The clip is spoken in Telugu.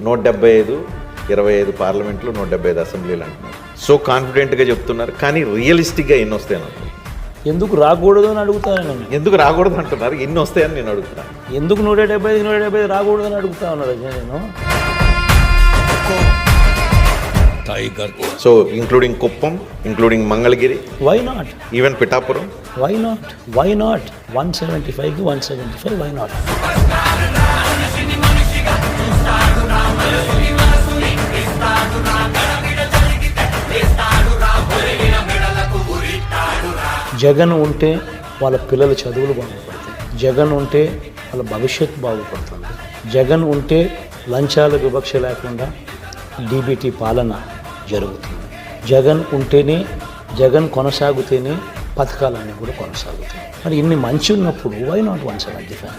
175, 25 పార్లమెంట్లు, 175 అసెంబ్లీలు అంటున్నారు. సో కాన్ఫిడెంట్గా చెప్తున్నారు, కానీ రియలిస్టిక్గా ఎన్ని వస్తాయని అంటున్నారు. ఎందుకు రాకూడదు అని అడుగుతాను నేను. ఎందుకు రాకూడదు అంటున్నారు, ఎన్ని వస్తాయని నేను అడుగుతున్నాను. ఎందుకు 175 రాకూడదు అని అడుగుతా ఉన్నారు నేను. So including Kuppam, including Mangalagiri, why not, even Pithapuram, why not, why not 175కి 175, వై నాట్. జగన్ ఉంటే వాళ్ళ పిల్లల చదువులు బాగుపడతాయి, జగన్ ఉంటే వాళ్ళ భవిష్యత్తు బాగుపడుతుంది, జగన్ ఉంటే లంచాల వివక్ష లేకుండా డీబీటీ పాలన జరుగుతుంది, జగన్ ఉంటేనే, జగన్ కొనసాగితేనే పథకాలన్నీ కూడా కొనసాగుతాయి. మరి ఇన్ని మంచి ఉన్నప్పుడు వై నాట్ 175?